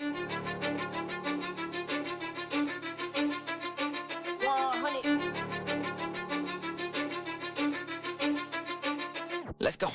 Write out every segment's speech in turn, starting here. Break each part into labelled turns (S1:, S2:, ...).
S1: Let's go.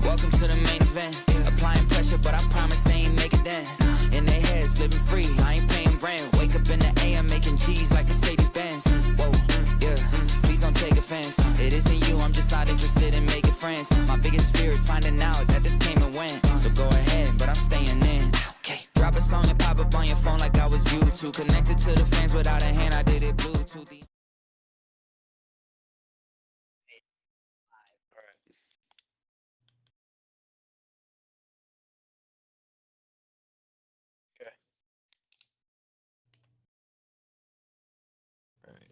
S1: Welcome to the main event. Applying pressure, but I promise I ain't make it then. In their heads, living free, I ain't paying rent. Wake up in the AM, making G's like Mercedes Benz. Whoa, yeah, please don't take offense. It isn't you, I'm just not interested in making friends. My biggest fear is finding out that this came and went. So go ahead, but I'm staying in. Okay, drop a song and pop up on your phone like I was YouTube. Connected to the fans without a hand, I did it Bluetooth.
S2: Okay. All right.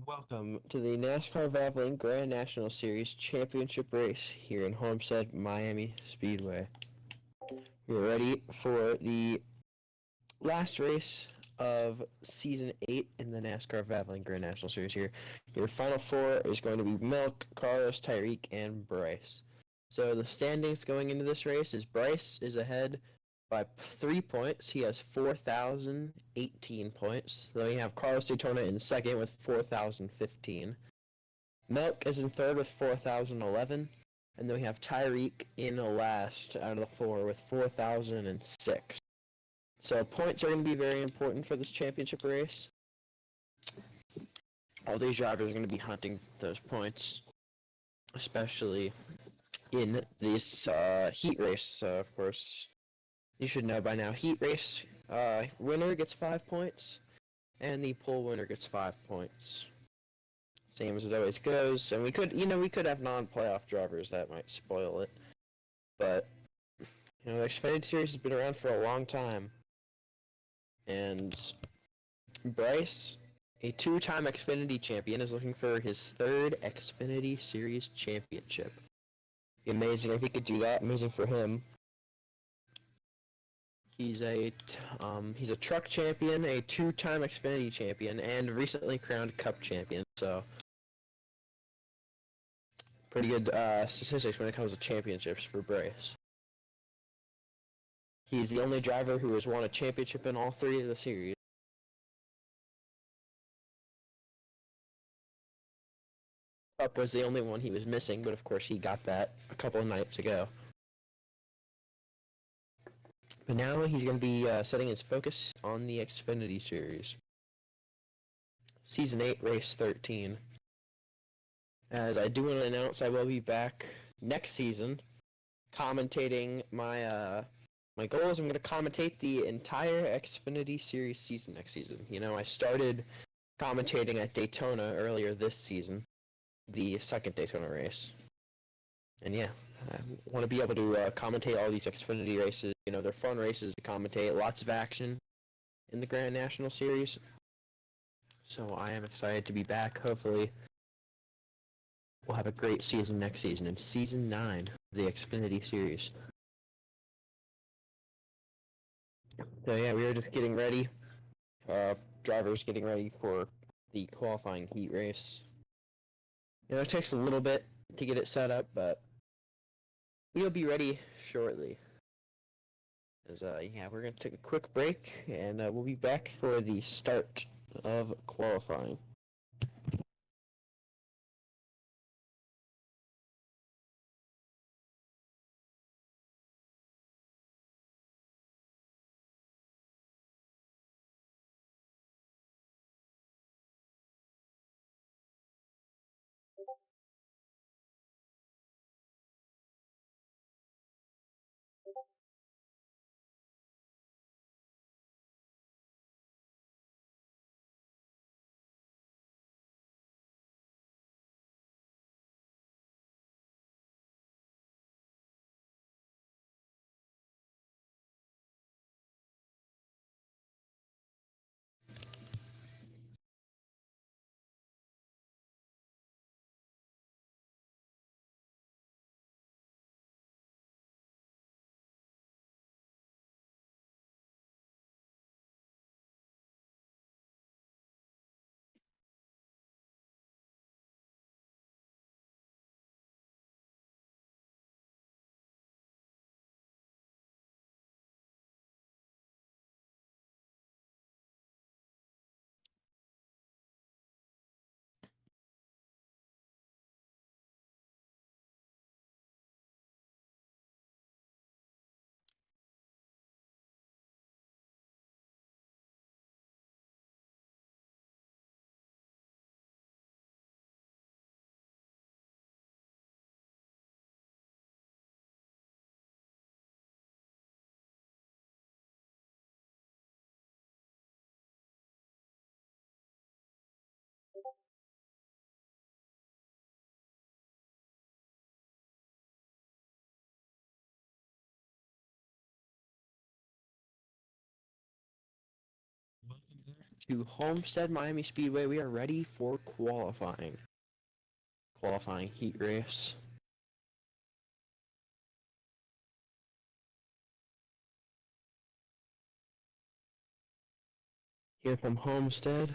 S2: Welcome to the NASCAR Valvoline Grand National Series Championship race here in Homestead, Miami Speedway. We're ready for the last race of Season 8 in the NASCAR Valvoline Grand National Series here. Your final four is going to be Milk, Carlos, Tyreek, and Bryce. So the standings going into this race is Bryce is ahead by 3 points. He has 4,018 points. Then we have Carlos Daytona in second with 4,015. Milk is in third with 4,011. And then we have Tyreek in the last out of the four with 4,006. So points are going to be very important for this championship race. All these drivers are going to be hunting those points, especially in this heat race, of course. You should know by now, heat race winner gets 5 points, and the pole winner gets 5 points. Same as it always goes, and we could have non-playoff drivers that might spoil it, but the Xfinity Series has been around for a long time, and Bryce, a two-time Xfinity champion, is looking for his third Xfinity Series championship. Amazing if he could do that. Amazing for him. He's a truck champion, a two-time Xfinity champion, and recently crowned Cup champion. So pretty good statistics when it comes to championships for Bryce. He's the only driver who has won a championship in all three of the series. Cup was the only one he was missing, but of course he got that a couple of nights ago. But now he's going to be setting his focus on the Xfinity Series. Season 8, Race 13. As I do want to announce, I will be back next season commentating my goal is I'm going to commentate the entire Xfinity Series season next season. I started commentating at Daytona earlier this season, the second Daytona race. And yeah, I want to be able to commentate all these Xfinity races. They're fun races to commentate, lots of action in the Grand National Series. So I am excited to be back. Hopefully we'll have a great season next season in Season 9 of the Xfinity Series. So yeah, we are just getting ready. Drivers getting ready for the qualifying heat race. It takes a little bit to get it set up, but we'll be ready shortly. We're going to take a quick break, and we'll be back for the start of qualifying. to Homestead Miami Speedway. We are ready for qualifying. Qualifying heat race. Here from Homestead.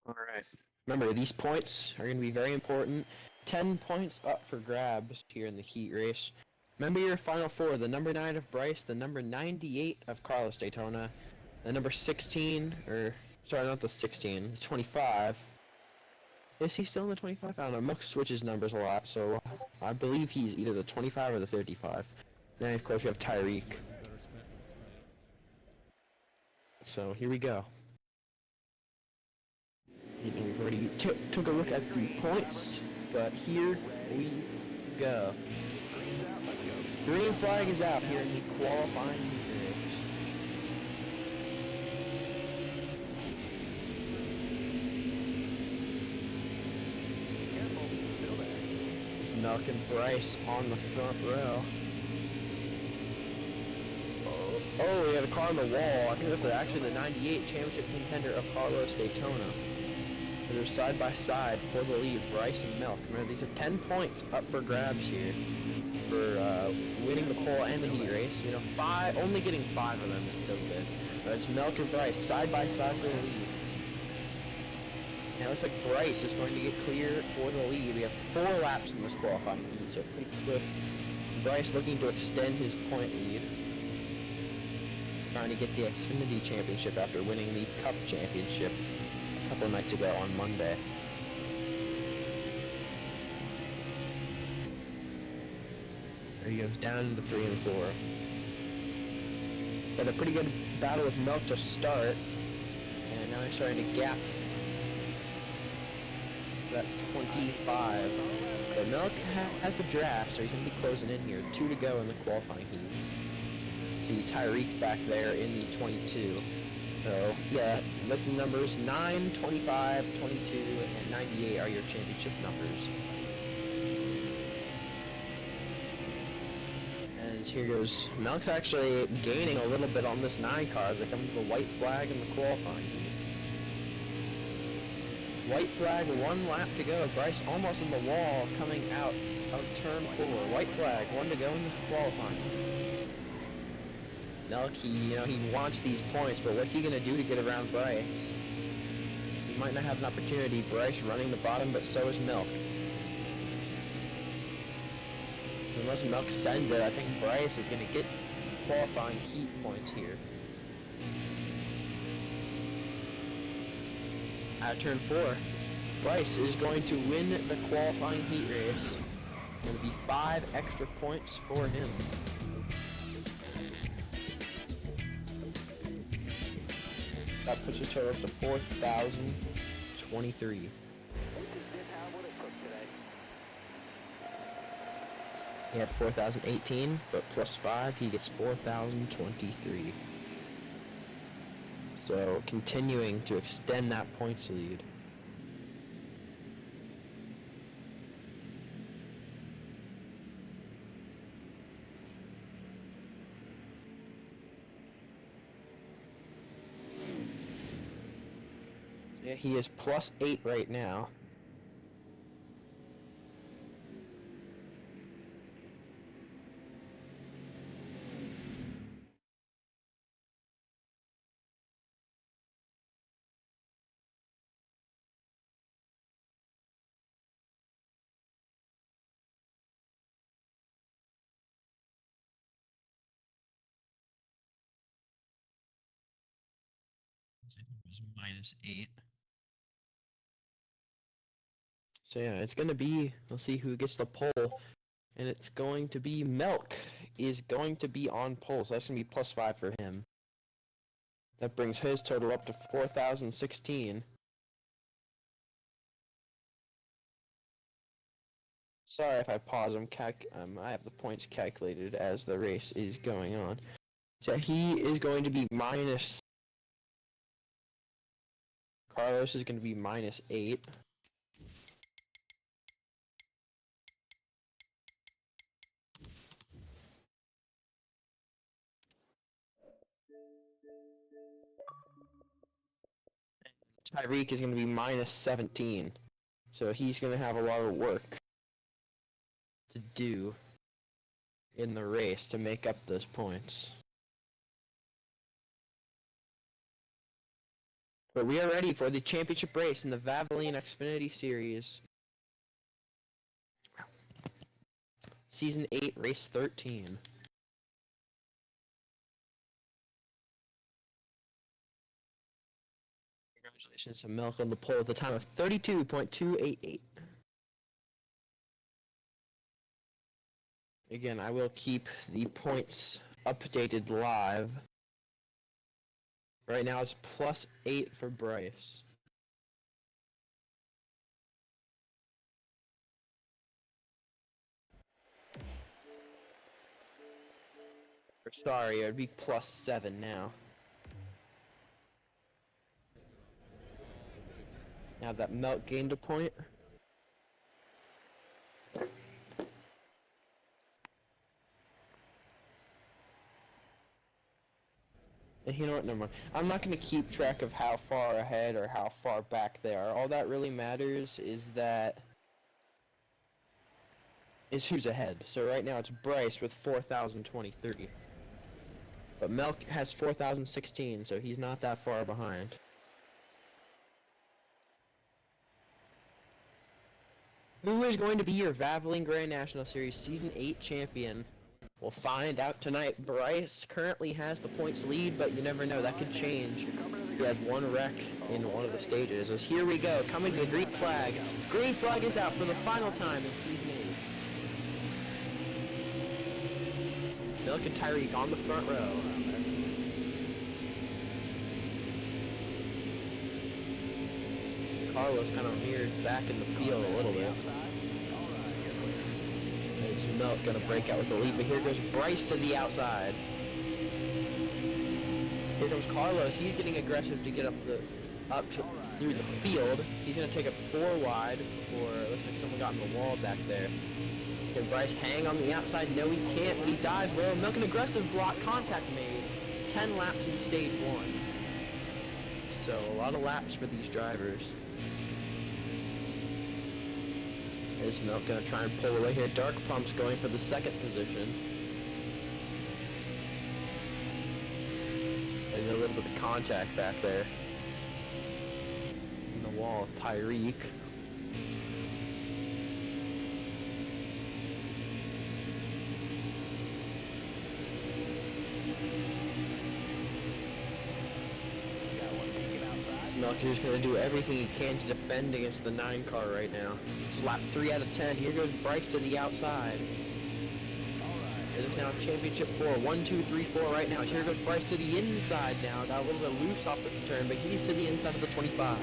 S2: Alright. Remember, these points are going to be very important. 10 points up for grabs here in the heat race. Remember your final four: the number 9 of Bryce, the number 98 of Carlos Daytona, the number 16, or, sorry, not the 16, the 25. Is he still in the 25? I don't know. Milk switches numbers a lot, so I believe he's either the 25 or the 35. Then, of course, you have Tyreek. So, here we go. We've already took a look at the points, but here we go. Green flag is out here in the qualifying race. It's Milk and Bryce on the front row. Oh, we have a car on the wall. I think that's actually the 98 championship contender of Carlos Daytona. They're side by side for the lead, Bryce and Milk. Remember, these are 10 points up for grabs here for winning the pole and the heat race. You know, only getting 5 of them is still good. But it's Milk and Bryce side by side for the lead. Now it looks like Bryce is going to get clear for the lead. We have 4 laps in this qualifying heat, so pretty quick. Bryce looking to extend his point lead. Trying to get the Xfinity Championship after winning the Cup Championship a couple nights ago on Monday. There he goes down into the 3 and 4. Got a pretty good battle with Milk to start, and now he's starting to gap that 25. But Milk has the draft, so he's going to be closing in here. 2 to go in the qualifying heat. See Tyreek back there in the 22. So, yeah, that's the numbers. 9, 25, 22, and 98 are your championship numbers. And here goes. Milk's actually gaining a little bit on this 9 car as they come to the white flag in the qualifying heat. White flag, 1 lap to go. Bryce almost on the wall coming out of turn 4. White flag, 1 to go in the qualifying. Milk, he wants these points, but what's he gonna do to get around Bryce? He might not have an opportunity. Bryce running the bottom, but so is Milk. Unless Milk sends it, I think Bryce is gonna get qualifying heat points here. At turn 4, Bryce is going to win the qualifying heat race. Going to be 5 extra points for him. That puts his total up to 4,023. He had 4,018, but plus 5, he gets 4,023. So, continuing to extend that points lead. Yeah, he is plus 8 right now. It was minus 8. So yeah, it's gonna be, let's see who gets the pole, and it's going to be Milk is going to be on pole, so that's gonna be plus 5 for him. That brings his total up to 4,016. Sorry if I pause, I have the points calculated as the race is going on. So he is going to be minus Carlos is going to be -8. Tyreek is going to be -17. So he's going to have a lot of work to do in the race to make up those points. But we are ready for the championship race in the Valvoline Xfinity Series. Season 8, Race 13. Congratulations to Milk on the pole at the time of 32.288. Again, I will keep the points updated live. Right now it's +8 for Bryce. Or sorry, it'd be +7 now. Now that Melt gained a point. You know what, never mind. I'm not going to keep track of how far ahead or how far back they are. All that really matters is who's ahead. So right now it's Bryce with 4,023. But Melk has 4,016, so he's not that far behind. Who is going to be your Valvoline Grand National Series Season 8 champion? We'll find out tonight. Bryce currently has the points lead, but you never know, that could change. He has one wreck in one of the stages. As here we go, coming to the green flag. Green flag is out for the final time in Season 8. Milk and Tyreek on the front row. Carlos kind of mirrored back in the field a little bit. It's Milk gonna break out with the lead, but here goes Bryce to the outside. Here comes Carlos. He's getting aggressive to get through the field. He's gonna take it 4 wide before it looks like someone got in the wall back there. Can Bryce hang on the outside? No, he can't, but he dives low. Milk an aggressive block contact made. 10 laps in stage 1. So a lot of laps for these drivers. Is Milk gonna try and pull away here? Dark Pump's going for the 2nd position. And a little bit of contact back there. In the wall with Tyreek. Milk is going to do everything he can to defend against the 9 car right now. It's lap 3 out of 10. Here goes Bryce to the outside. It is now championship 4. 1, 2, 3, 4 right now. Here goes Bryce to the inside now. Got a little bit loose off the turn, but he's to the inside of the 25.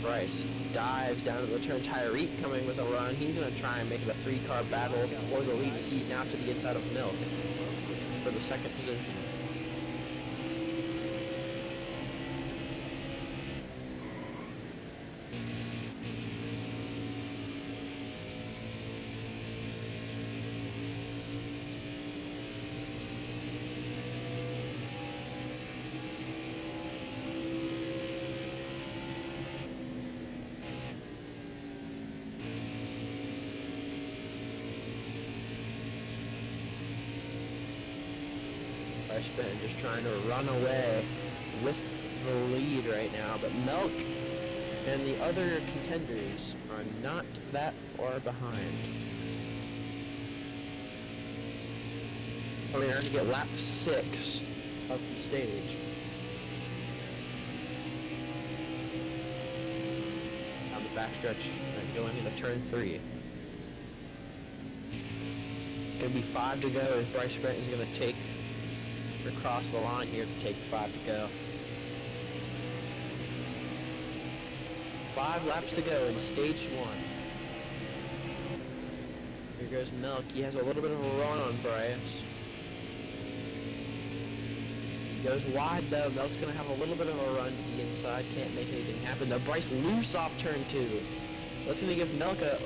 S2: Bryce dives down to the turn. Tyreek coming with a run. He's going to try and make it a 3-car battle for the lead. He's now to the inside of Milk for the 2nd position. Been just trying to run away with the lead right now, but Milk and the other contenders are not that far behind. We're going to get lap 6 of the stage. On the backstretch and going into turn 3. Gonna be 5 to go as Bryce Grant is going to take across the line here to take 5 to go. 5 laps to go in stage 1. Here goes Milk. He has a little bit of a run on Bryce. Goes wide though. Milk's gonna have a little bit of a run to the inside. Can't make anything happen though. Bryce loose off turn 2. That's gonna give Milk a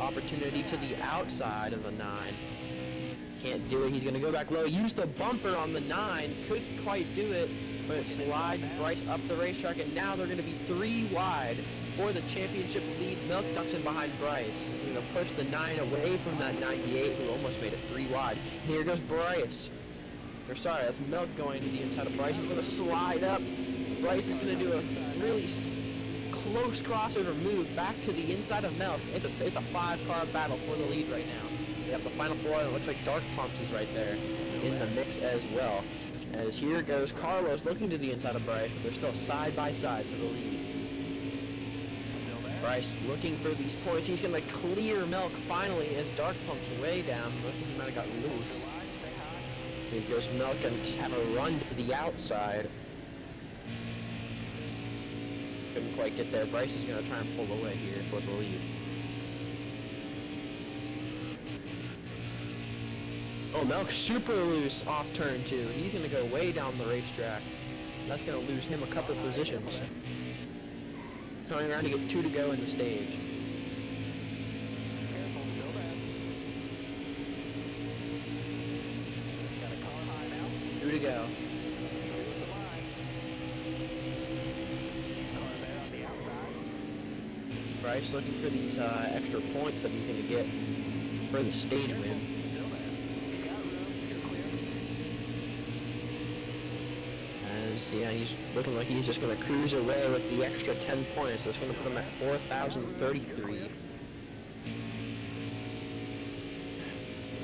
S2: opportunity to the outside of the 9. Can't do it. He's gonna go back low. Use the bumper on the 9. Couldn't quite do it, but it slides Bryce up the racetrack, and now they're gonna be 3 wide for the championship lead. Milk ducks in behind Bryce. He's gonna push the 9 away from that 98, who almost made it 3 wide. And here goes Bryce. Or sorry, that's Milk going to the inside of Bryce. He's gonna slide up. Bryce is gonna do a really close crossover move back to the inside of Milk. It's a 5-car battle for the lead right now. We have the final 4, and it looks like Dark Pumps is right there in the mix as well. As here goes Carlos looking to the inside of Bryce, but they're still side by side for the lead. Bryce looking for these points. He's gonna clear Milk finally as Dark Pumps way down. Looks like he might have got loose. Here goes Milk and have a run to the outside. Couldn't quite get there. Bryce is going to try and pull away here for the lead. Oh, Milk super loose off turn 2. He's going to go way down the racetrack. That's going to lose him a couple positions. Coming around to get 2 to go in the stage. 2 to go. Bryce looking for these extra points that he's going to get for the stage win. As yeah, he's looking like he's just going to cruise away with the extra 10 points. That's going to put him at 4,033.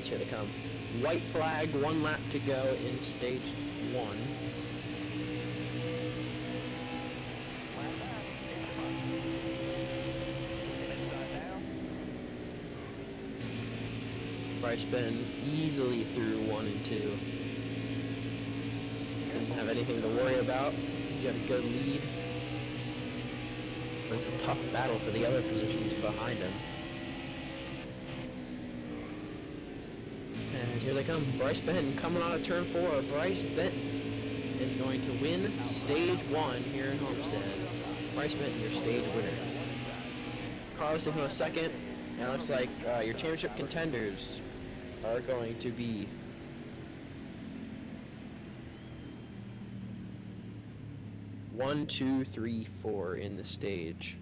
S2: Here they come. White flag, 1 lap to go in stage 1. Bryce been easily through 1 and 2. Doesn't have anything to worry about. He's got a good lead. But it's a tough battle for the other positions behind him. And here they come. Bryce Benton coming on a turn 4. Bryce Benton is going to win stage 1 here in Homestead. Bryce Benton, your stage winner. Carlos in a second. And it looks like your championship contenders are going to be one, 2, 3, 4 in the stage.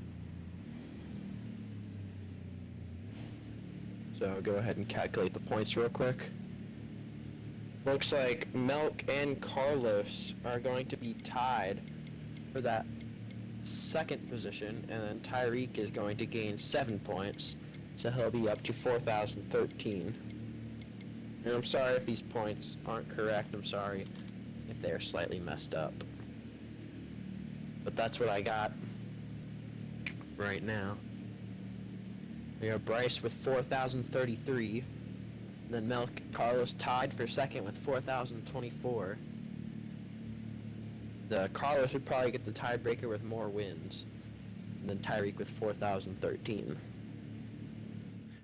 S2: So go ahead and calculate the points real quick. Looks like Milk and Carlos are going to be tied for that 2nd position, and then Tyreek is going to gain 7 points, so he'll be up to 4,013. And I'm sorry if these points aren't correct. I'm sorry if they are slightly messed up. But that's what I got right now. We have Bryce with 4,033. Then Milk Carlos tied for 2nd with 4,024. The Carlos would probably get the tiebreaker with more wins. And then Tyreek with 4,013.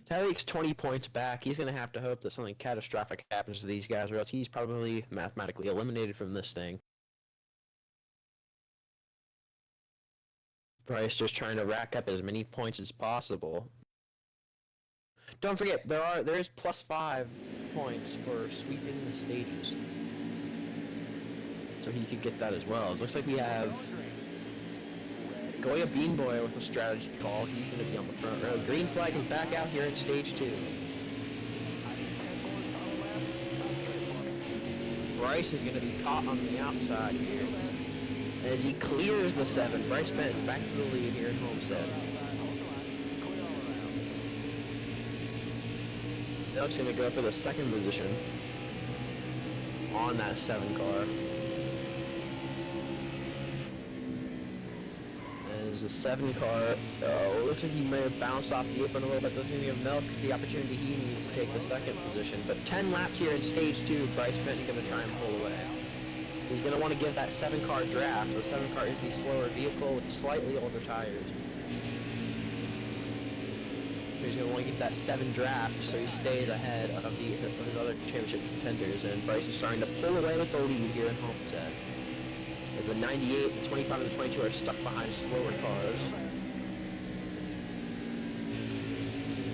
S2: Tyreek's 20 points back. He's going to have to hope that something catastrophic happens to these guys, or else he's probably mathematically eliminated from this thing. Bryce just trying to rack up as many points as possible. Don't forget, there is +5 points for sweeping the stages. So he could get that as well. It looks like we have Goya Beanboy with a strategy call. He's going to be on the front row. Green flag is back out here in stage 2. Bryce is going to be caught on the outside here. As he clears the 7, Bryce Benton back to the lead here in Homestead. Milk's going to go for the 2nd position on that 7 car. As the 7 car, looks like he may have bounced off the apron a little bit. Doesn't give Milk the opportunity he needs to take the 2nd position. But 10 laps here in stage 2, Bryce Benton going to try and pull away. He's going to want to give that 7 car draft. The 7 car is the slower vehicle with slightly older tires. He's going to want to get that 7 draft so he stays ahead of his other championship contenders. And Bryce is starting to pull away with the lead here in Homestead. As the 98, the 25, and the 22 are stuck behind slower cars.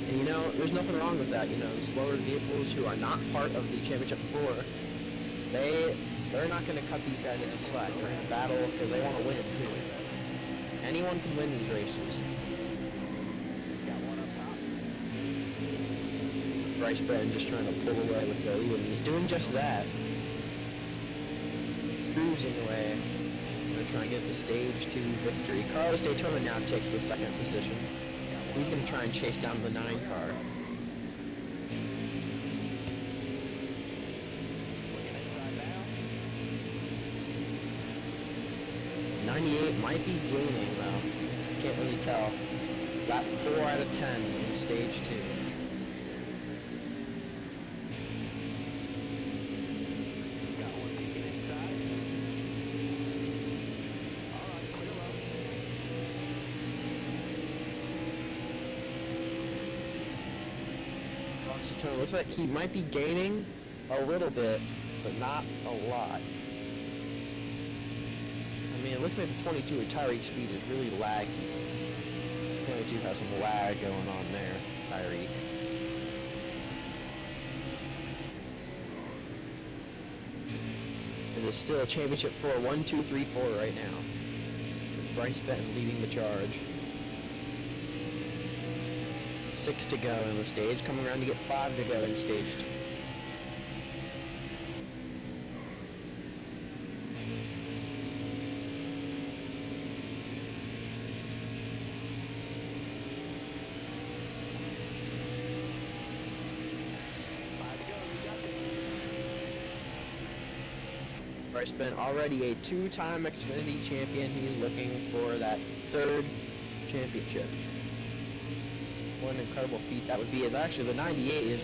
S2: And you know, there's nothing wrong with that. You know, the slower vehicles who are not part of the championship 4, they're not going to cut these guys any slack. They're going to battle because they want to win too. Anyone can win these races. Bryce Benton just trying to pull away with the lead, and he's doing just that. Cruising away. Going to try and get the stage 2 victory. Carlos Daytona now takes the 2nd position. He's going to try and chase down the 9 car. 98 might be gaining though. Can't really tell. Lap 4 out of 10 in stage 2. Looks like he might be gaining a little bit, but not a lot. I mean, it looks like the 22 at Tyreek speed is really laggy. 22 has some lag going on there, Tyreek. It is still a championship for 1, 2, 3, 4 right now. Bryce Benton leading the charge. 6 to go in the stage, coming around to get 5 to go in stage 2. Bryce Benton already a 2-time Xfinity champion. He's looking for that 3rd championship. What an incredible feat that would be, as actually the 98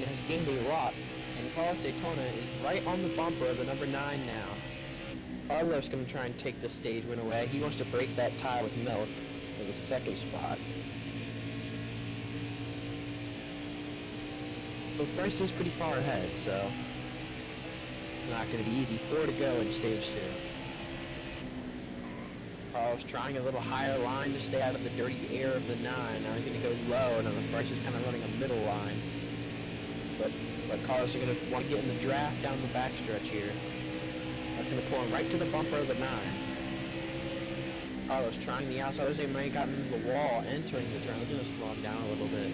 S2: has gained a lot, and Carlos Daytona is right on the bumper of the number 9 now. Carlos going to try and take the stage win away. He wants to break that tie with Milk for the 2nd spot. But Bryce is pretty far ahead, so it's not going to be easy. 4 to go in stage 2. Carlos trying a little higher line to stay out of the dirty air of the 9. Now he's going to go low, and then Bryce is kind of running a middle line. But Carlos is going to want to get in the draft down the backstretch here. That's going to pull him right to the bumper of the 9. Carlos trying the outside. He might have gotten into the wall entering the turn. That's going to slow him down a little bit.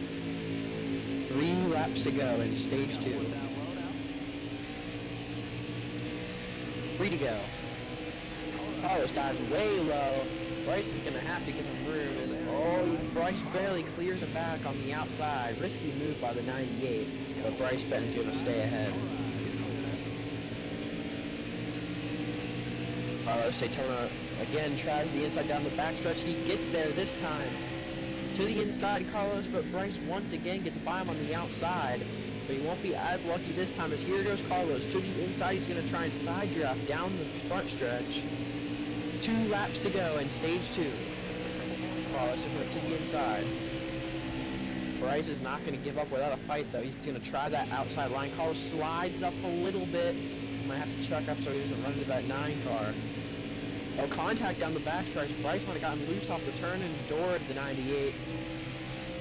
S2: 3 laps to go in stage 2. 3 to go. Carlos dives way low. Bryce is going to have to give him room as, Bryce barely clears it back on the outside. Risky move by the 98, but Bryce Benton's going to stay ahead. Carlos Daytona again tries the inside down the backstretch. He gets there this time to the inside, Carlos, but Bryce once again gets by him on the outside. But he won't be as lucky this time, as here goes Carlos to the inside. He's going to try and side draft down the front stretch. 2 laps to go in stage 2. Carlos is going to the inside. Bryce is not going to give up without a fight, though. He's going to try that outside line. Carlos slides up a little bit. He might have to chuck up so he doesn't run into that 9 car. Oh, contact down the backstretch. Bryce might have gotten loose off the turn and doored the 98.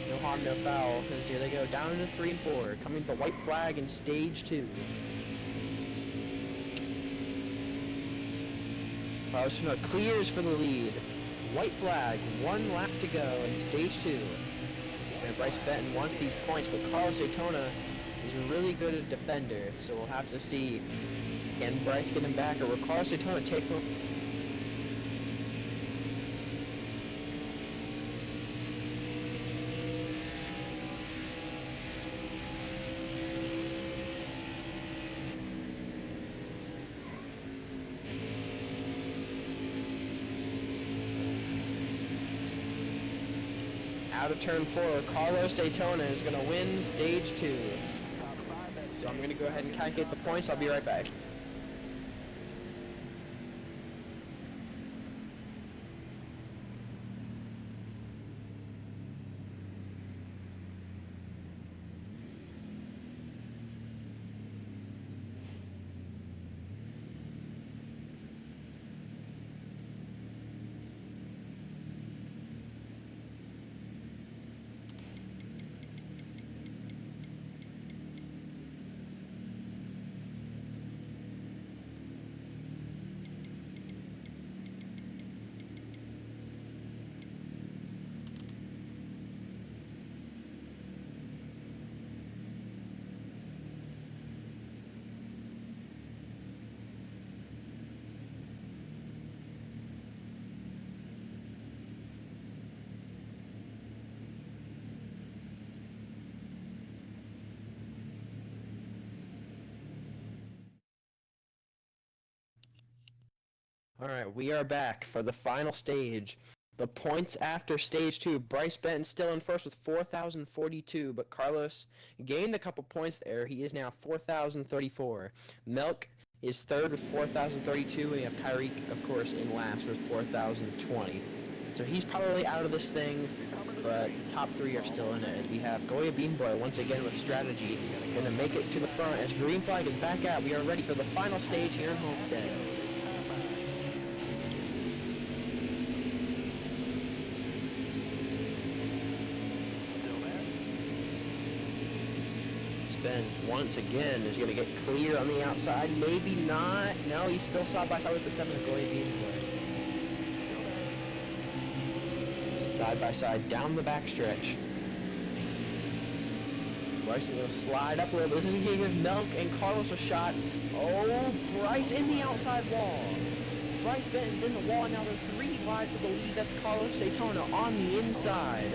S2: No harm, no foul, because here they go down into 3 and 4, coming to the white flag in stage 2. Carlos clears for the lead. White flag, 1 lap to go in stage 2. And Bryce Benton wants these points, but Carlos Daytona is a really good defender, so we'll have to see. Can Bryce get him back, or will Carlos Daytona take him? Out of turn 4, Carlos Daytona is going to win stage 2. So I'm going to go ahead and calculate the points. I'll be right back. Alright, we are back for the final stage. The points after stage 2. Bryce Benton still in first with 4,042, but Carlos gained a couple points there. He is now 4,034. Milk is third with 4,032, and we have Tyreek, of course, in last with 4,020. So he's probably out of this thing, but the top 3 are still in it, as we have Goya Beanboy once again with strategy, going to make it to the front as green flag is back out. We are ready for the final stage here in Homestead. Ben once again is going to get clear on the outside. Maybe not. No, he's still side by side with the 7 of Goya Beanboy. Side by side down the backstretch. Bryce is going to slide up a little bit. This is going to give Milk and Carlos a shot. Oh, Bryce in the outside wall. Bryce Benton's in the wall. Now they're 3 wide for the lead. That's Carlos Daytona on the inside.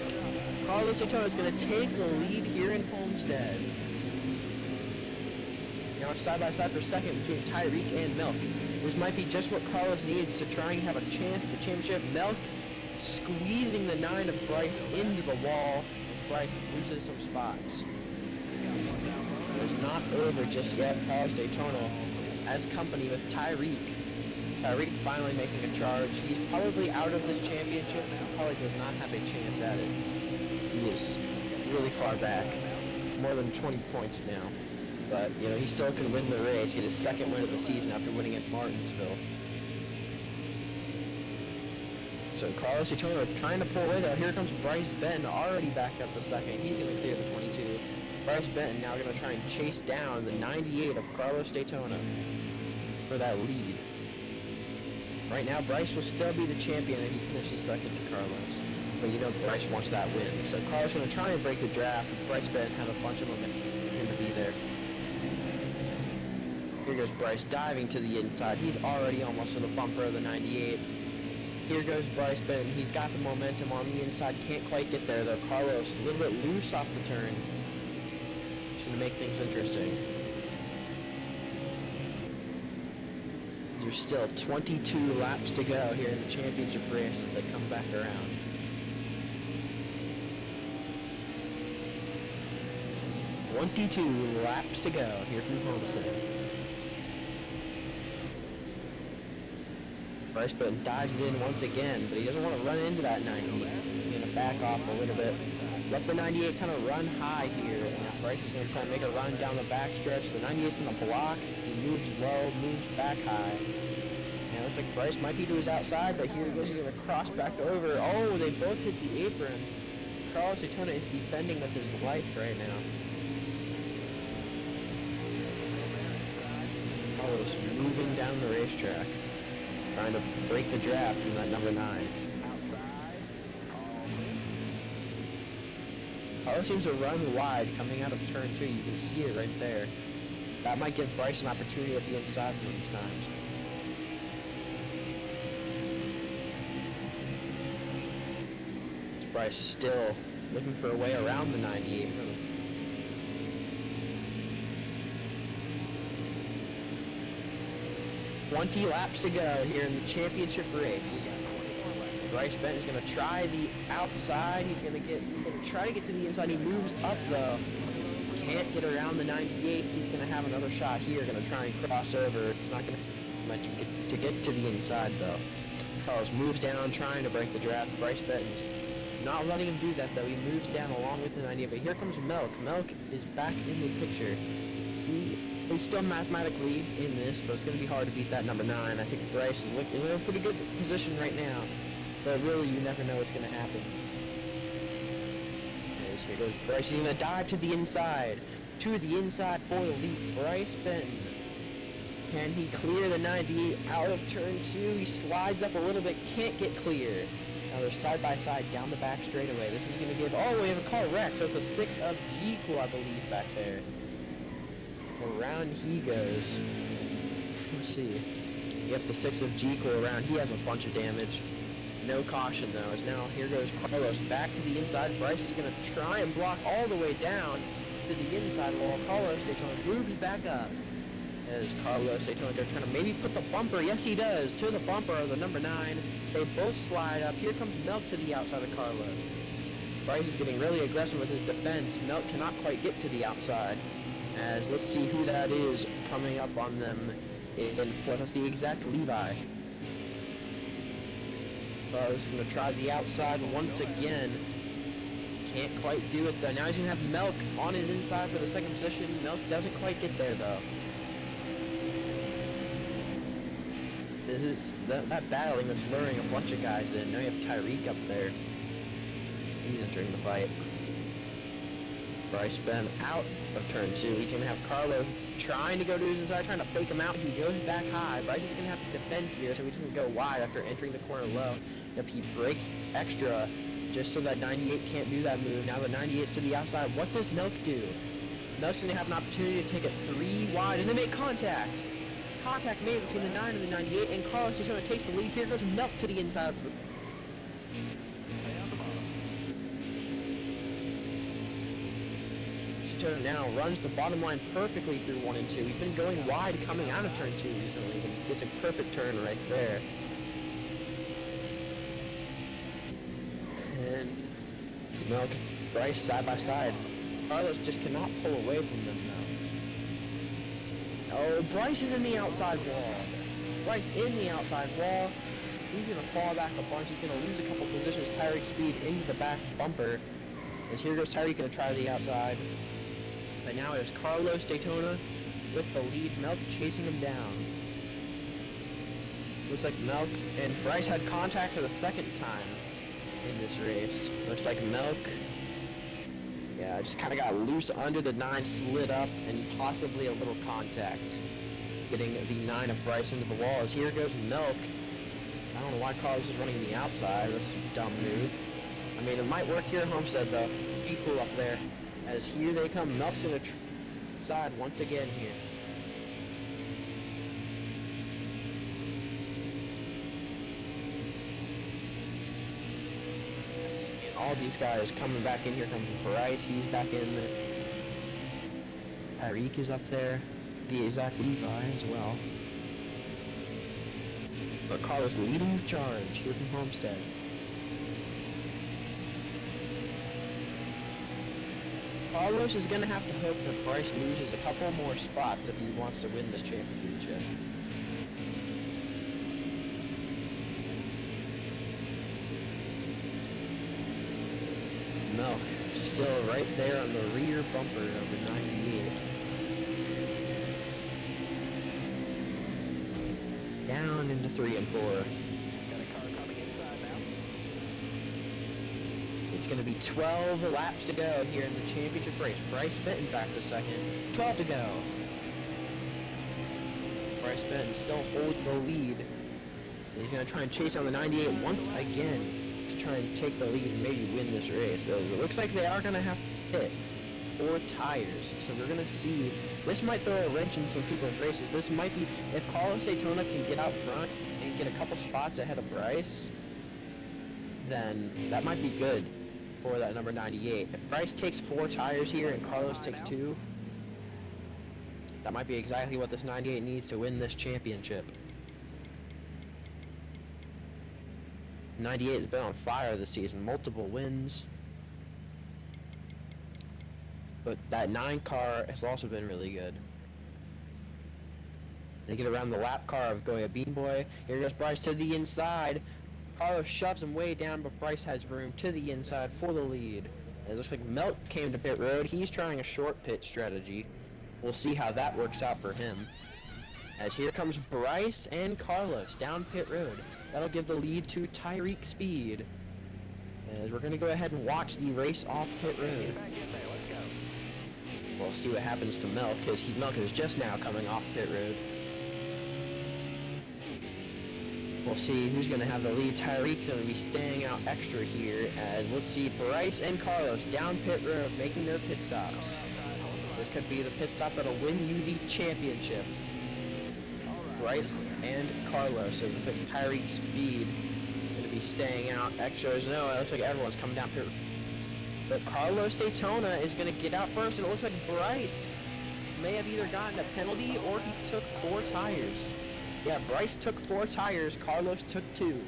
S2: Carlos Daytona is going to take the lead here in Homestead. Now it's side by side for second between Tyreek and Milk. This might be just what Carlos needs to try and have a chance at the championship. Milk squeezing the 9 of Bryce into the wall. Bryce loses some spots. It's not over just yet. Carlos Daytona has company with Tyreek. Tyreek finally making a charge. He's probably out of this championship. He probably does not have a chance at it. He is really far back. More than 20 points now. But, you know, he still can win the race, get his second win of the season after winning at Martinsville. So Carlos Daytona trying to pull away though. Here comes Bryce Benton, already backed up the second. He's going to clear the 22. Bryce Benton now going to try and chase down the 98 of Carlos Daytona for that lead. Right now, Bryce will still be the champion and he finishes second to Carlos. But you know Bryce wants that win. So Carlos going to try and break the draft. Bryce Benton have a bunch of momentum for him to be there. Here goes Bryce diving to the inside. He's already almost to the bumper of the 98. Here goes Bryce Benton. He's got the momentum on the inside. Can't quite get there though. Carlos a little bit loose off the turn. It's going to make things interesting. There's still 22 laps to go here in the championship race as they come back around. "22 laps to go here from Homestead." Bryce Benton dives it in once again, but he doesn't want to run into that 98. He's going to back off a little bit. Let the 98 kind of run high here. And Bryce is going to try and make a run down the backstretch. The 98 is going to block. He moves low, moves back high. And it looks like Bryce might be to his outside, but here he goes. He's going to cross back over. Oh, they both hit the apron. Carlos Daytona is defending with his life right now. Carlos moving down the racetrack, trying to break the draft from that number 9. Carlos seems to run wide coming out of turn 2. You can see it right there. That might give Bryce an opportunity at the inside one of these times. Bryce still looking for a way around the 98. 20 laps to go here in the championship race. Bryce Benton is going to try the outside. He's going to try to get to the inside. He moves up though. Can't get around the 98. He's going to have another shot here. Going to try and cross over. He's not going to get to the inside though. Carlos moves down, trying to break the draft. Bryce Benton's not letting him do that though. He moves down along with the 98. But here comes Milk. Milk is back in the picture. He's still mathematically in this, but it's going to be hard to beat that number 9. I think Bryce is in a pretty good position right now, but really you never know what's going to happen. As here goes Bryce. He's going to dive to the inside for the lead. Bryce Benton. Can he clear the 98 out of turn 2? He slides up a little bit, can't get clear. Now they're side by side down the back straightaway. This is going to give, oh, we have a car wreck, so it's a 6 of G-Cool, I believe, back there. Around he goes. Let's see. Yep, the 6 of G-Cool around. He has a bunch of damage. No caution though, as now here goes Carlos back to the inside. Bryce is going to try and block all the way down to the inside wall. Carlos Daytona moves back up As Carlos Daytona trying to maybe put the bumper. Yes, he does. To the bumper of the number 9. They both slide up. Here comes Milk to the outside of Carlos. Bryce is getting really aggressive with his defense. Milk cannot quite get to the outside. As let's see who that is coming up on them in fourth. That's the exact Levi. Carlos is going to try the outside once again. Can't quite do it though. Now he's going to have Milk on his inside for the second position. Milk doesn't quite get there though. That battling was luring a bunch of guys in. Now you have Tyreek up there. He's entering the fight. Bryce been out of turn 2. He's going to have Carlos trying to go to his inside, trying to fake him out. He goes back high. Bryce is going to have to defend here so he doesn't go wide after entering the corner low. Yep, he breaks extra just so that 98 can't do that move. Now the 98's to the outside. What does Milk do? Milk's going to have an opportunity to take it 3 wide as they make contact. Contact made between the 9 and the 98, and Carlos is going to take the lead. Here goes Milk to the inside. Now runs the bottom line perfectly through 1 and 2. He's been going wide coming out of turn 2 recently. It's a perfect turn right there. And Milk, Bryce side by side. Carlos just cannot pull away from them now. Oh, Bryce is in the outside wall. Bryce in the outside wall. He's going to fall back a bunch. He's going to lose a couple positions. Tyreek speed into the back bumper. As here goes Tyreek going to try the outside. But now it is Carlos Daytona with the lead. Milk chasing him down. Looks like Milk and Bryce had contact for the second time in this race. Looks like Milk, yeah, just kind of got loose under the 9, slid up, and possibly a little contact. Getting the 9 of Bryce into the wall. As here goes Milk. I don't know why Carlos is running the outside. That's a dumb move. I mean, it might work here at Homestead though. Be cool up there. As here they come, Milk's in the side once again here. And all these guys coming back in here. Comes Bryce, he's back in there. Tyreek is up there. The exact Levi as well. But Carlos leading the charge here from Homestead. Carlos is going to have to hope that Bryce loses a couple more spots if he wants to win this championship. Milk still right there on the rear bumper of the 98. Down into 3 and 4. It's going to be 12 laps to go here in the championship race. Bryce Benton back for second. 12 to go. Bryce Benton still holds the lead. He's going to try and chase down the 98 once again to try and take the lead and maybe win this race. So it looks like they are going to have to hit 4 tires. So we're going to see. This might throw a wrench in some people's races. This might be, if Carlos Daytona can get out front and get a couple spots ahead of Bryce, then that might be good for that number 98. If Bryce takes 4 tires here and Carlos takes 2, that might be exactly what this 98 needs to win this championship. 98 has been on fire this season, multiple wins. But that 9 car has also been really good. They get around the lap car of Goya Bean Boy. Here goes Bryce to the inside. Carlos shoves him way down, but Bryce has room to the inside for the lead. It looks like Milk came to pit road. He's trying a short pit strategy. We'll see how that works out for him. As here comes Bryce and Carlos down pit road. That'll give the lead to Tyreek Speed. As we're going to go ahead and watch the race off pit road. We'll see what happens to Milk, because Milk is just now coming off pit road. We'll see who's going to have the lead. Tyreek's going to be staying out extra here, and we'll see Bryce and Carlos down pit road making their pit stops. This could be the pit stop that'll win you the championship. Bryce and Carlos, so it looks like Tyreek Speed going to be staying out extra. No, it looks like everyone's coming down pit road. But Carlos Daytona is going to get out first, and it looks like Bryce may have either gotten a penalty or he took 4 tires. Yeah, Bryce took 4 tires, Carlos took 2.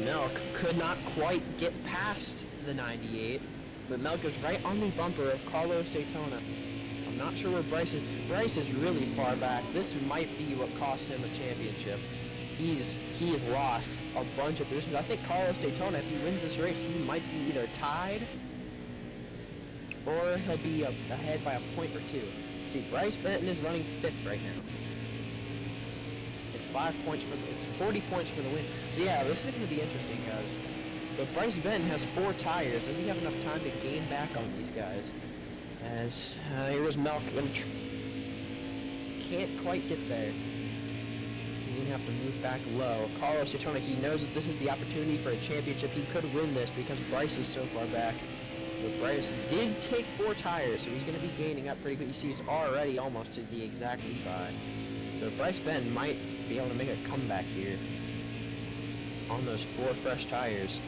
S2: Milk could not quite get past the 98, but Milk is right on the bumper of Carlos Daytona. I'm not sure where Bryce is. Bryce is really far back. This might be what cost him a championship. He has lost a bunch of positions. I think Carlos Daytona, if he wins this race, he might be either tied or he'll be ahead by a point or 2. See, Bryce Benton is running 5th right now. It's 5 points for it's 40 points for the win. So yeah, this is going to be interesting, guys. But Bryce Benton has 4 tires. Does he have enough time to gain back on these guys? As here goes Milk. Can't quite get there. He's going to have to move back low. Carlos Daytona, he knows that this is the opportunity for a championship. He could win this because Bryce is so far back. But Bryce did take 4 tires, so he's going to be gaining up pretty quick. You see, he's already almost to the exact Levi. So Bryce Benton might be able to make a comeback here on those 4 fresh tires.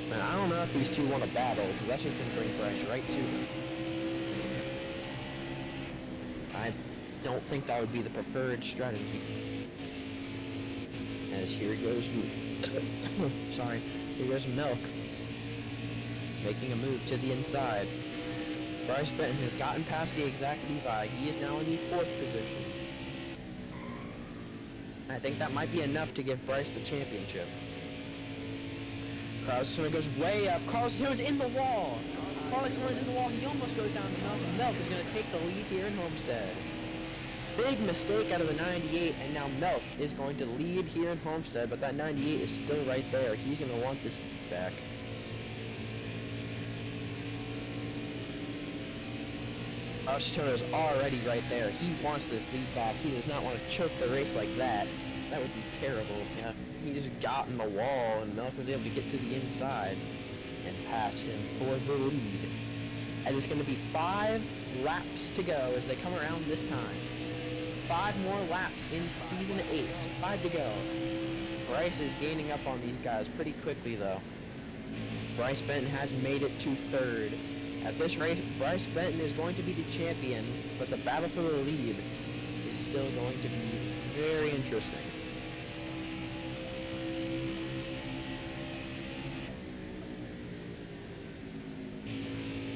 S2: Man, I don't know if these two want to battle, because that's just going to bring Bryce right to him. I don't think that would be the preferred strategy. As here goes... sorry. Here goes Milk. Making a move to the inside. Bryce Benton has gotten past the exact Levi. He is now in the 4th position. I think that might be enough to give Bryce the championship. Carlos Daytona goes way up. Carlos Daytona's in the wall. Carlos Daytona's in the wall. He almost goes down to Milk. Milk is going to take the lead here in Homestead. Big mistake out of the 98, and now Milk is going to lead here in Homestead, but that 98 is still right there. He's going to want this back. Carlos Daytona is already right there. He wants this lead back. He does not want to choke the race like that. That would be terrible. Yeah, he just got in the wall, and Milk was able to get to the inside and pass him for the lead. And it's going to be 5 laps to go as they come around this time. 5 more laps in Season 8. 5 to go. Bryce is gaining up on these guys pretty quickly, though. Bryce Benton has made it to 3rd. At this race, Bryce Benton is going to be the champion, but the battle for the lead is still going to be very interesting.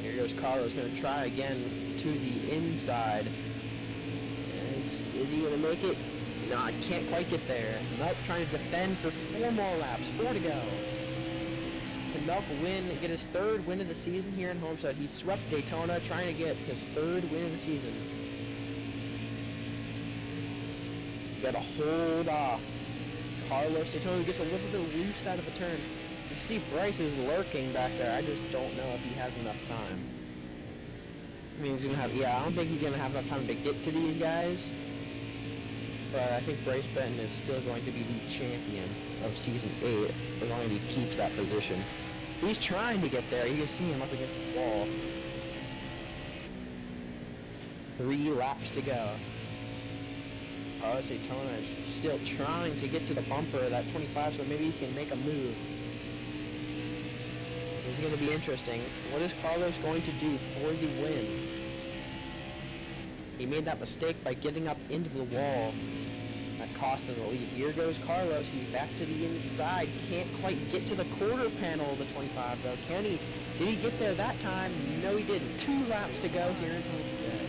S2: Here goes Carlos, going to try again to the inside. Is he going to make it? No, I can't quite get there. Milk trying to defend for 4 more laps. 4 to go. Can Milk get his 3rd win of the season here in Homestead? He swept Daytona, trying to get his 3rd win of the season. You gotta hold off. Carlos Daytona gets a little bit loose out of the turn. You see Bryce is lurking back there. I just don't know if he has enough time. I mean, he's gonna have, I don't think he's gonna have enough time to get to these guys. But I think Bryce Benton is still going to be the champion of Season 8, as long as he keeps that position. He's trying to get there. You can see him up against the wall. 3 laps to go. Carlos Daytona is still trying to get to the bumper of that 25, so maybe he can make a move. This is going to be interesting. What is Carlos going to do for the win? He made that mistake by getting up into the wall. That cost him the lead. Here goes Carlos. He's back to the inside. Can't quite get to the quarter panel of the 25, though. Can he? Did he get there that time? No, he didn't. 2 laps to go here in Homestead.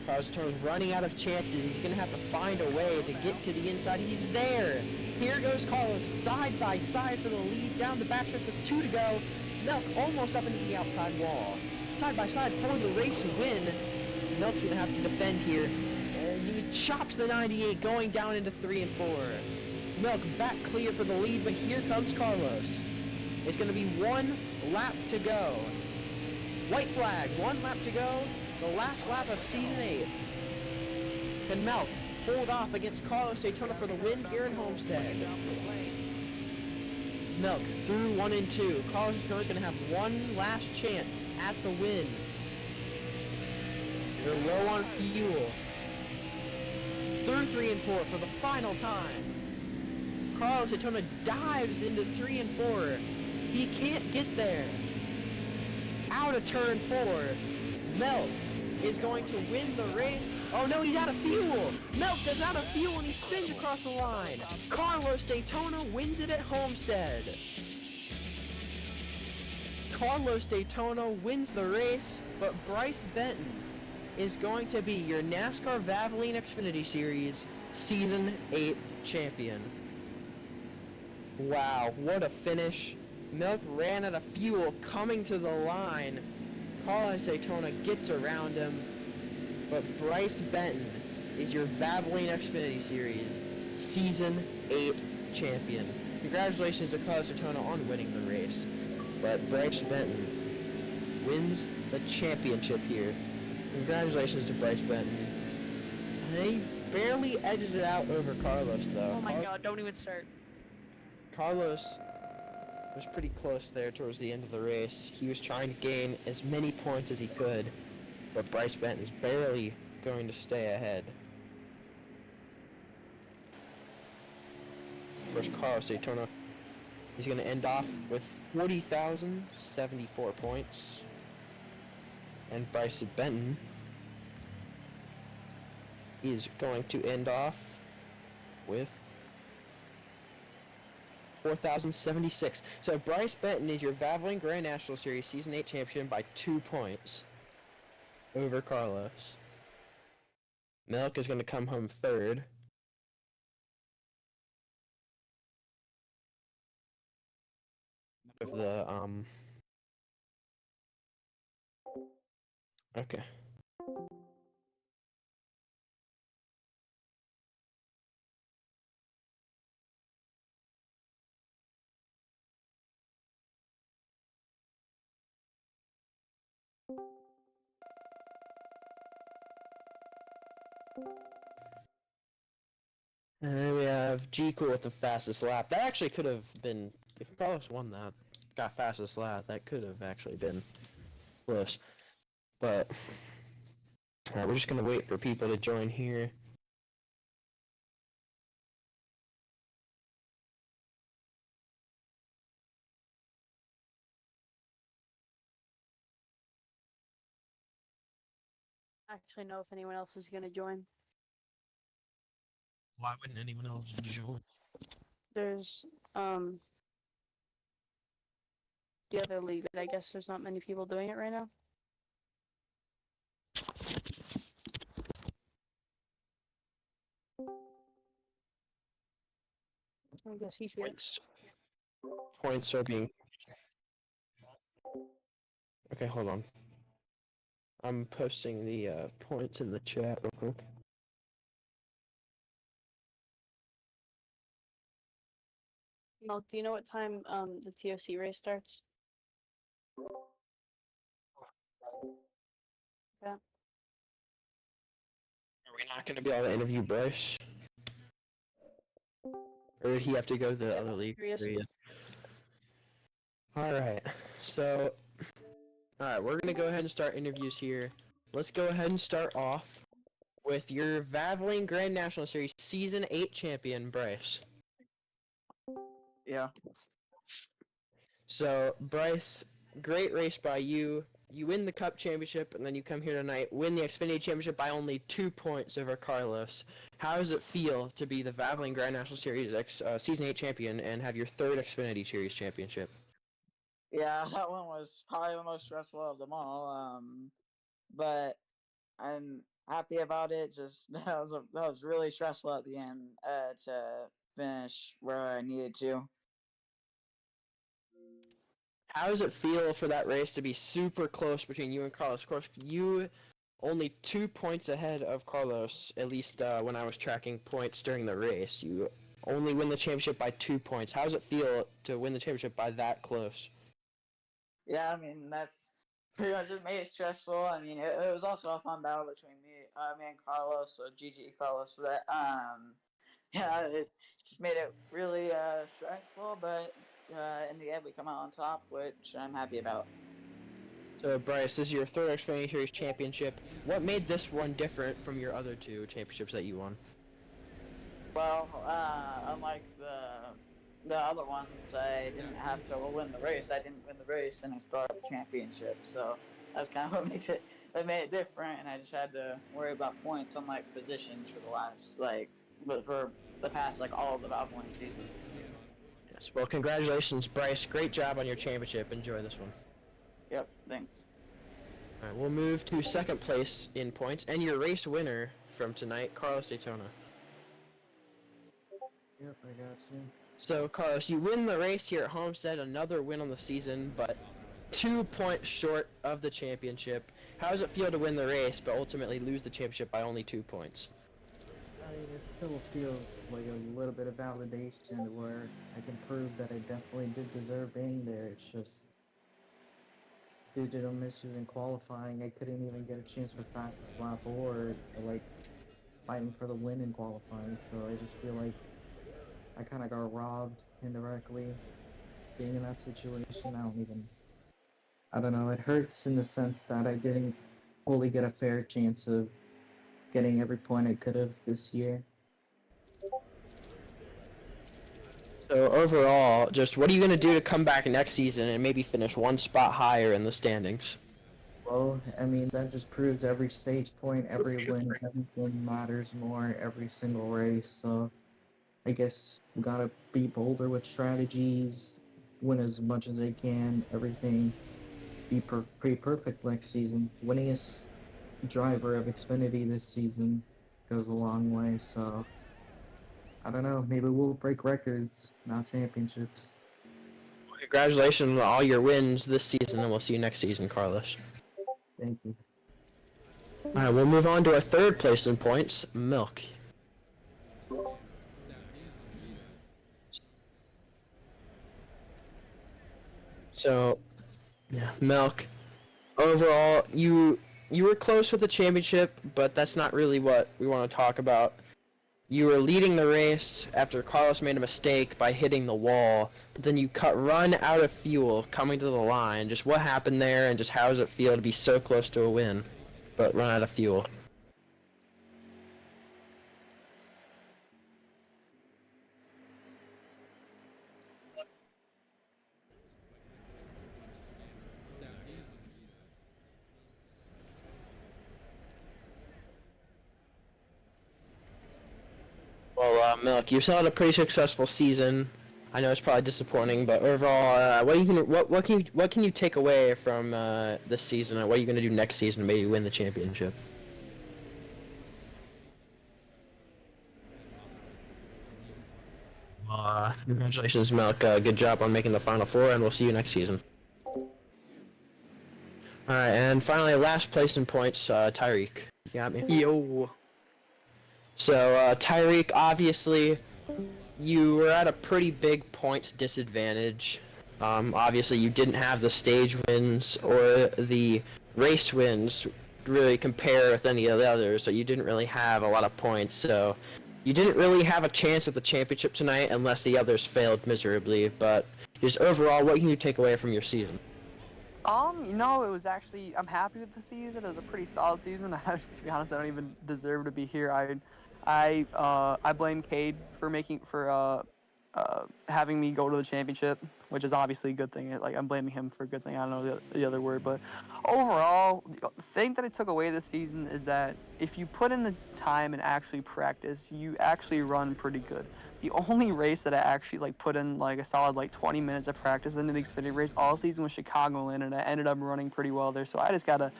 S2: Carlos Daytona's running out of chances. He's going to have to find a way to get to the inside. He's there. Here goes Carlos, side by side for the lead. Down the backstretch with 2 to go. Milk almost up into the outside wall. Side by side for the race win. Milk's going to have to defend here as he chops the 98 going down into 3 and 4. Milk back clear for the lead, but here comes Carlos. It's going to be 1 lap to go. White flag, 1 lap to go, the last lap of Season 8. Can Melk hold off against Carlos Daytona for the win here in Homestead? Melk through 1 and 2. Carlos Daytona is going to have one last chance at the win. They're low on fuel. Through 3 and 4 for the final time. Carlos Daytona dives into 3 and 4. He can't get there. Out of turn 4. Melk is going to win the race. Oh no, he's out of fuel! Melk is out of fuel and he spins across the line. Carlos Daytona wins it at Homestead. Carlos Daytona wins the race, but Bryce Benton is going to be your NASCAR Valvoline Xfinity Series Season 8 champion. Wow, what a finish. Melk ran out of fuel coming to the line. Carlos Daytona gets around him, but Bryce Benton is your Valvoline Xfinity Series Season 8 champion. Congratulations to Carlos Daytona on winning the race, but Bryce Benton wins the championship here. Congratulations to Bryce Benton. He barely edged it out over Carlos, though.
S3: Oh my god, don't even start.
S2: Carlos was pretty close there towards the end of the race. He was trying to gain as many points as he could, but Bryce Benton is barely going to stay ahead. Of course, Carlos Daytona, he's going to end off with 40,074 points. And Bryce Benton is going to end off with 4,076. So Bryce Benton is your Valvoline Grand National Series Season 8 champion by 2 points over Carlos. Melk is going to come home third. Of the okay. And then we have G Cool with the fastest lap. That actually could have been, if Carlos won that, got fastest lap, that could have actually been close. But alright, we're just gonna wait for people to join here.
S3: Actually know if anyone else is gonna join.
S2: Why wouldn't anyone else join?
S3: There's the other league, but I guess there's not many people doing it right now. I guess he's here.
S2: Points are being... Okay, hold on. I'm posting the points in the chat real quick.
S3: Mel, do you know what time the TOC race starts? Yeah.
S2: Are we not going to be able to interview Bryce? Or did he have to go to the other league? Alright, so... Alright, we're going to go ahead and start interviews here. Let's go ahead and start off with your Valvoline Grand National Series Season 8 champion, Bryce.
S4: Yeah.
S2: So, Bryce, great race by you. You win the Cup Championship, and then you come here tonight, win the Xfinity Championship by only 2 points over Carlos. How does it feel to be the Valvoline Grand National Series Season 8 champion and have your third Xfinity Series championship?
S4: Yeah, that one was probably the most stressful of them all. But I'm happy about it. Just that was really stressful at the end to finish where I needed to.
S2: How does it feel for that race to be super close between you and Carlos? Of course, you only 2 points ahead of Carlos, at least when I was tracking points during the race. You only win the championship by 2 points. How does it feel to win the championship by that close?
S4: Yeah, I mean, that's pretty much it made it stressful. I mean, it was also a fun battle between me and Carlos. So GG Carlos for that. Yeah, it just made it really stressful, but in the end we come out on top, which I'm happy about.
S2: So Bryce, this is your third Xfinity Series championship. What made this one different from your other two championships that you won?
S4: Well, unlike the other ones, I didn't have to win the race. I didn't win the race, and I still had the championship. So that's kind of what makes it. That made it different, and I just had to worry about points on like positions for the last but for the past all of the Valvoline seasons.
S2: Yes. Well, congratulations, Bryce. Great job on your championship. Enjoy this one.
S4: Yep. Thanks.
S2: All right, we'll move to second place in points, and your race winner from tonight, Carlos Daytona.
S5: Yep, I got you.
S2: So, Carlos, you win the race here at Homestead, another win on the season, but 2 points short of the championship. How does it feel to win the race, but ultimately lose the championship by only 2 points?
S5: I mean, it still feels like a little bit of validation where I can prove that I definitely did deserve being there. It's just digital misses in qualifying. I couldn't even get a chance for fastest lap or fighting for the win in qualifying. So I just feel like I kind of got robbed indirectly being in that situation. I don't know, it hurts in the sense that I didn't fully get a fair chance of getting every point I could have this year.
S2: So overall, just what are you going to do to come back next season and maybe finish 1 spot higher in the standings?
S5: Well, I mean, that just proves every stage point, every win, everything matters more every single race. So I guess we gotta be bolder with strategies, win as much as I can, everything be pretty perfect next season. Winningest driver of Xfinity this season goes a long way, so I don't know, maybe we'll break records, not championships.
S2: Congratulations on all your wins this season, and we'll see you next season, Carlos.
S5: Thank you.
S2: Alright, we'll move on to our third place in points, Milk. So, yeah, Milk. Overall, you were close with the championship, but that's not really what we want to talk about. You were leading the race after Carlos made a mistake by hitting the wall, but then you run out of fuel coming to the line. Just what happened there, and just how does it feel to be so close to a win, but run out of fuel? Well, Milk, you still had a pretty successful season. I know it's probably disappointing, but overall, what can you take away from this season, and what are you gonna do next season to maybe win the championship? Congratulations, Milk. Good job on making the Final Four, and we'll see you next season. Alright, and finally, last place in points, Tyreek. You got me?
S6: Yo.
S2: So, Tyreek, obviously, you were at a pretty big points disadvantage. Obviously, you didn't have the stage wins or the race wins to really compare with any of the others, so you didn't really have a lot of points, so you didn't really have a chance at the championship tonight unless the others failed miserably, but just overall, what can you take away from your season?
S6: It was actually, I'm happy with the season. It was a pretty solid season. To be honest, I don't even deserve to be here. I blame Cade for having me go to the championship, which is obviously a good thing. I'm blaming him for a good thing. I don't know the other word, but overall, the thing that I took away this season is that if you put in the time and actually practice, you actually run pretty good. The only race that I actually put in a solid 20 minutes of practice into the Xfinity race all season was Chicagoland, and I ended up running pretty well there. So I just gotta,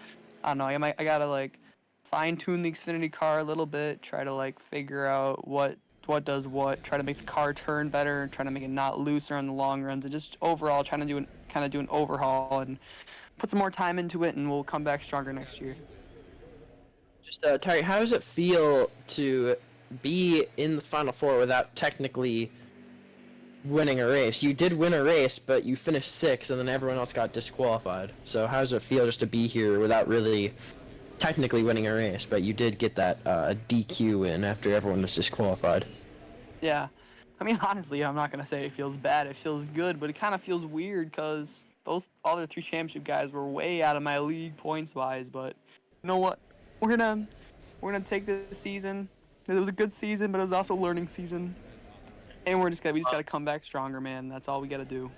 S6: I don't know, I gotta fine tune the Xfinity car a little bit, try to figure out what does what, try to make the car turn better, try to make it not looser on the long runs, and just overall trying to do an overhaul and put some more time into it, and we'll come back stronger next year.
S2: Just, Terry, how does it feel to be in the Final Four without technically winning a race. You did win a race, but you finished 6th, and then everyone else got disqualified. So how does it feel just to be here without really technically winning a race, but you did get that DQ win after everyone was disqualified?
S6: Yeah. I mean, honestly, I'm not going to say it feels bad. It feels good, but it kind of feels weird because those other 3 championship guys were way out of my league points-wise, but you know what? We're gonna take this season. It was a good season, but it was also a learning season. And we just gotta come back stronger, man. That's all we gotta do.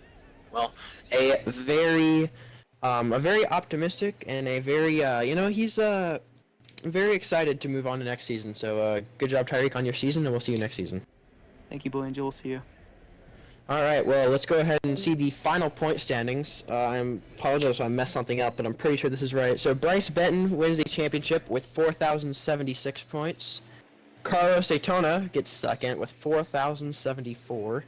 S2: Well, a very optimistic and a very, he's very excited to move on to next season. So good job, Tyreek, on your season, and we'll see you next season.
S6: Thank you, Blue Angel. We'll see you.
S2: All right, well, let's go ahead and see the final point standings. I apologize if I messed something up, but I'm pretty sure this is right. So Bryce Benton wins the championship with 4,076 points. Carlos Daytona gets second with 4,074.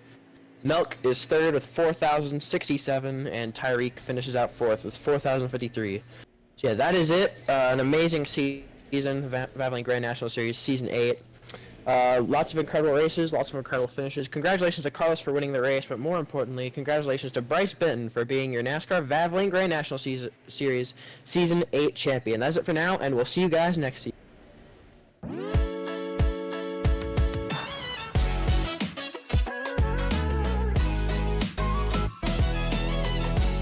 S2: Milk is third with 4,067, and Tyreek finishes out fourth with 4,053. So yeah, that is it. An amazing season, Valvoline Grand National Series, Season 8. Lots of incredible races, lots of incredible finishes. Congratulations to Carlos for winning the race, but more importantly, congratulations to Bryce Benton for being your NASCAR Valvoline Grand National Series Season 8 champion. That's it for now, and we'll see you guys next season.